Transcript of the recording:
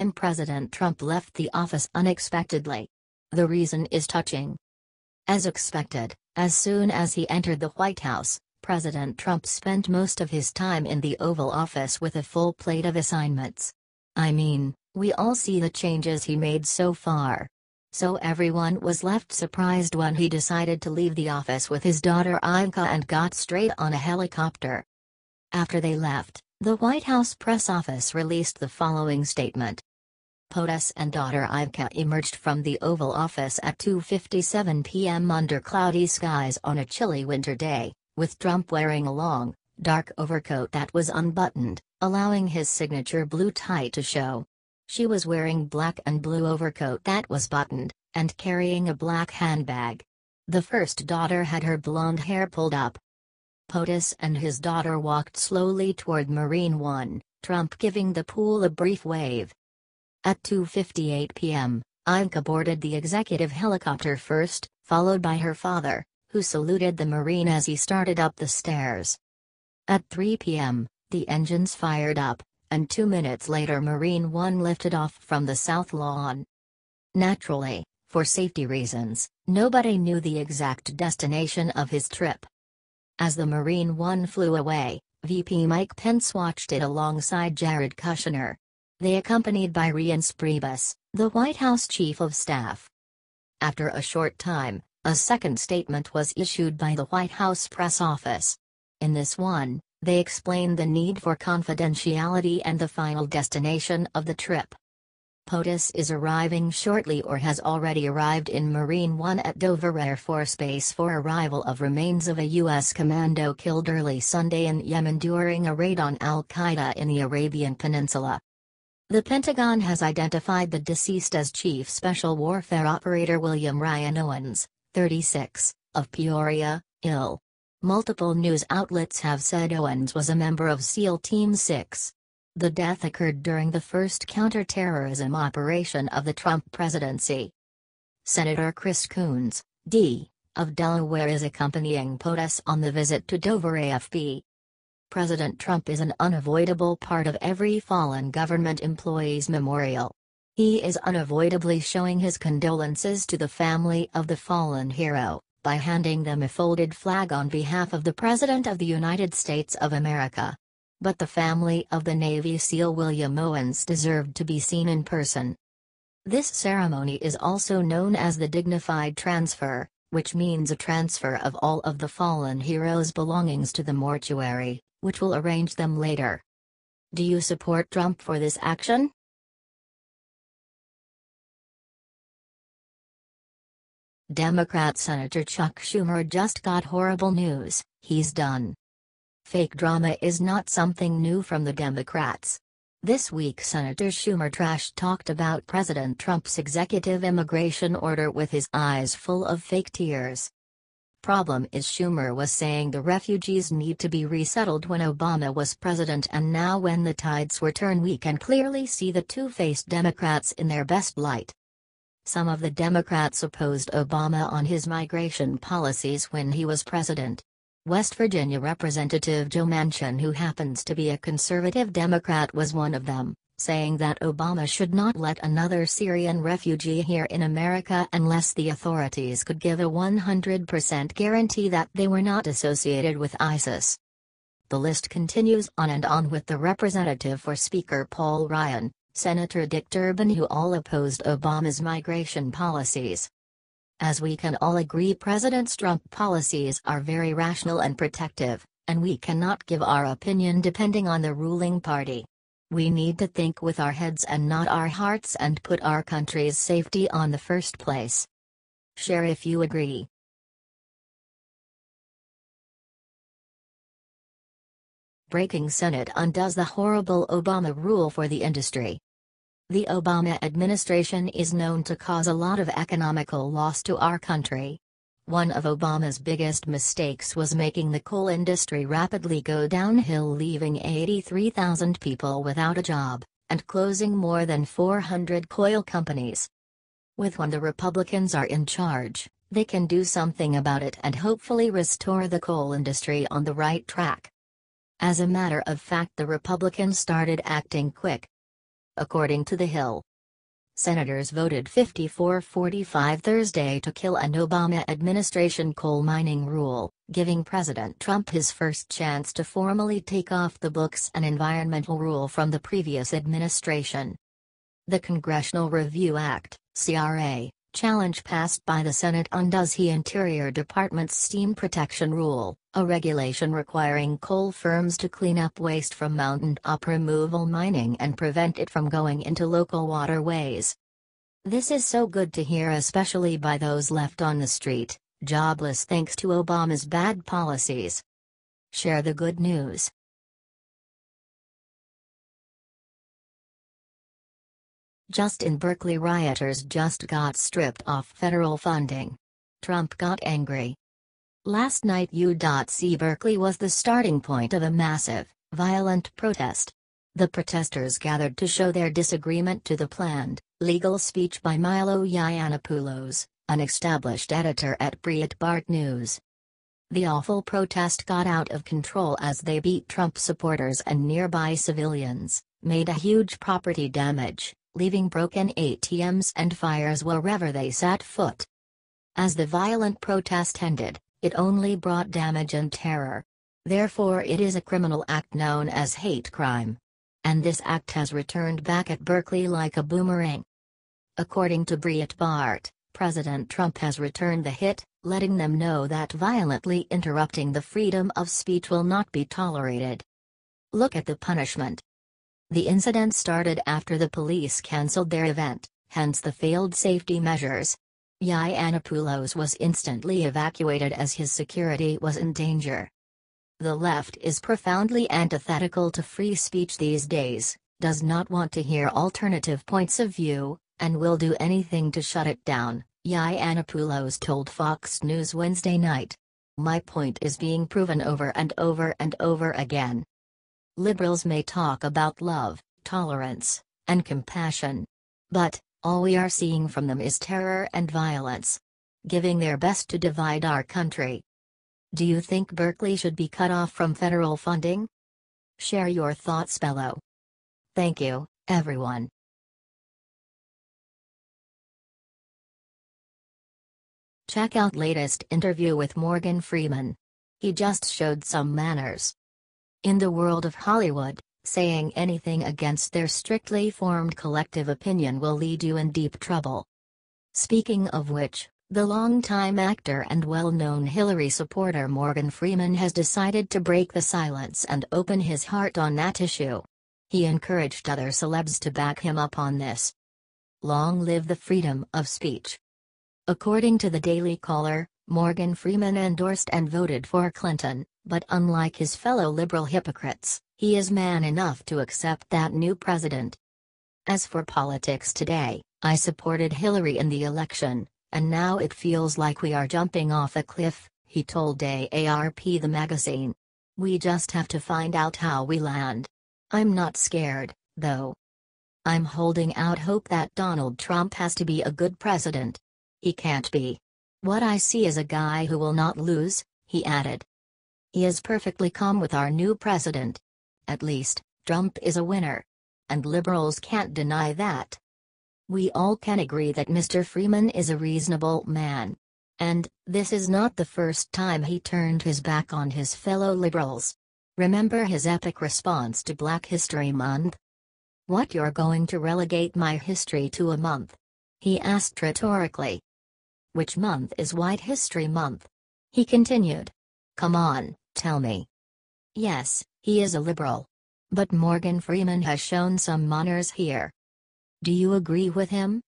time President Trump left the office unexpectedly. The reason is touching. As expected, as soon as he entered the White House, President Trump spent most of his time in the Oval Office with a full plate of assignments. I mean, we all see the changes he made so far. So everyone was left surprised when he decided to leave the office with his daughter Ivanka and got straight on a helicopter. After they left, the White House press office released the following statement. POTUS and daughter Ivanka emerged from the Oval Office at 2:57 p.m. under cloudy skies on a chilly winter day, with Trump wearing a long, dark overcoat that was unbuttoned, allowing his signature blue tie to show. She was wearing black and blue overcoat that was buttoned, and carrying a black handbag. The first daughter had her blonde hair pulled up. POTUS and his daughter walked slowly toward Marine One, Trump giving the pool a brief wave. At 2:58 p.m., Ivanka boarded the executive helicopter first, followed by her father, who saluted the Marine as he started up the stairs. At 3 p.m., the engines fired up, and 2 minutes later Marine One lifted off from the South Lawn. Naturally, for safety reasons, nobody knew the exact destination of his trip. As the Marine One flew away, VP Mike Pence watched it alongside Jared Kushner. They accompanied by Reince Priebus, the White House Chief of Staff. After a short time, a second statement was issued by the White House press office. In this one, they explained the need for confidentiality and the final destination of the trip. POTUS is arriving shortly or has already arrived in Marine One at Dover Air Force Base for arrival of remains of a U.S. commando killed early Sunday in Yemen during a raid on al-Qaeda in the Arabian Peninsula. The Pentagon has identified the deceased as Chief Special Warfare Operator William Ryan Owens, 36, of Peoria, Ill. Multiple news outlets have said Owens was a member of SEAL Team 6. The death occurred during the first counterterrorism operation of the Trump presidency. Senator Chris Coons, D., of Delaware is accompanying POTUS on the visit to Dover AFP. President Trump is an unavoidable part of every fallen government employee's memorial. He is unavoidably showing his condolences to the family of the fallen hero, by handing them a folded flag on behalf of the President of the United States of America. But the family of the Navy SEAL William Owens deserved to be seen in person. This ceremony is also known as the dignified transfer, which means a transfer of all of the fallen hero's belongings to the mortuary, which will arrange them later. Do you support Trump for this action? Democrat Senator Chuck Schumer just got horrible news, he's done. Fake drama is not something new from the Democrats. This week Senator Schumer trash-talked about President Trump's executive immigration order with his eyes full of fake tears. Problem is Schumer was saying the refugees need to be resettled when Obama was president, and now when the tides were turned we can clearly see the two-faced Democrats in their best light. Some of the Democrats opposed Obama on his migration policies when he was president. West Virginia Representative Joe Manchin, who happens to be a conservative Democrat, was one of them, saying that Obama should not let another Syrian refugee here in America unless the authorities could give a 100% guarantee that they were not associated with ISIS. The list continues on and on with the representative for Speaker Paul Ryan, Senator Dick Durbin, who all opposed Obama's migration policies. As we can all agree, President Trump's policies are very rational and protective, and we cannot give our opinion depending on the ruling party. We need to think with our heads and not our hearts and put our country's safety on the first place. Share if you agree. Breaking: Senate undoes the horrible Obama rule for the industry. The Obama administration is known to cause a lot of economical loss to our country. One of Obama's biggest mistakes was making the coal industry rapidly go downhill, leaving 83,000 people without a job, and closing more than 400 coal companies. When the Republicans are in charge, they can do something about it and hopefully restore the coal industry on the right track. As a matter of fact, the Republicans started acting quick. according to The Hill. Senators voted 54-45 Thursday to kill an Obama administration coal mining rule, giving President Trump his first chance to formally take off the books an environmental rule from the previous administration. The Congressional Review Act, CRA, challenge passed by the Senate undoes the Interior Department's steam protection rule, a regulation requiring coal firms to clean up waste from mountaintop removal mining and prevent it from going into local waterways. This is so good to hear, especially by those left on the street, jobless thanks to Obama's bad policies. Share the good news. Berkeley rioters just got stripped off federal funding. Trump got angry. Last night UC Berkeley was the starting point of a massive, violent protest. The protesters gathered to show their disagreement to the planned, legal speech by Milo Yiannopoulos, an established editor at Breitbart News. The awful protest got out of control as they beat Trump supporters and nearby civilians, made a huge property damage, leaving broken ATMs and fires wherever they set foot. As the violent protest ended, it only brought damage and terror. Therefore it is a criminal act known as hate crime. And this act has returned back at Berkeley like a boomerang. According to Breitbart, President Trump has returned the hit, letting them know that violently interrupting the freedom of speech will not be tolerated. Look at the punishment. The incident started after the police cancelled their event, hence the failed safety measures. Yiannopoulos was instantly evacuated as his security was in danger. The left is profoundly antithetical to free speech these days, does not want to hear alternative points of view, and will do anything to shut it down, Yiannopoulos told Fox News Wednesday night. My point is being proven over and over and over again. Liberals may talk about love, tolerance, and compassion. But, all we are seeing from them is terror and violence. Giving their best to divide our country. Do you think Berkeley should be cut off from federal funding? Share your thoughts below. Thank you, everyone. Check out latest interview with Morgan Freeman. He just showed some manners. In the world of Hollywood, saying anything against their strictly formed collective opinion will lead you in deep trouble. Speaking of which, the longtime actor and well-known Hillary supporter Morgan Freeman has decided to break the silence and open his heart on that issue. He encouraged other celebs to back him up on this. Long live the freedom of speech. According to the Daily Caller, Morgan Freeman endorsed and voted for Clinton, but unlike his fellow liberal hypocrites, he is man enough to accept that new president. As for politics today, I supported Hillary in the election, and now it feels like we are jumping off a cliff, he told AARP the magazine. We just have to find out how we land. I'm not scared, though. I'm holding out hope that Donald Trump has to be a good president. He can't be. What I see is a guy who will not lose, he added. He is perfectly calm with our new president. At least, Trump is a winner. And liberals can't deny that. We all can agree that Mr. Freeman is a reasonable man. And, this is not the first time he turned his back on his fellow liberals. Remember his epic response to Black History Month? What, you're going to relegate my history to a month? He asked rhetorically. Which month is White History Month? He continued. Come on, tell me. Yes, he is a liberal. But Morgan Freeman has shown some manners here. Do you agree with him?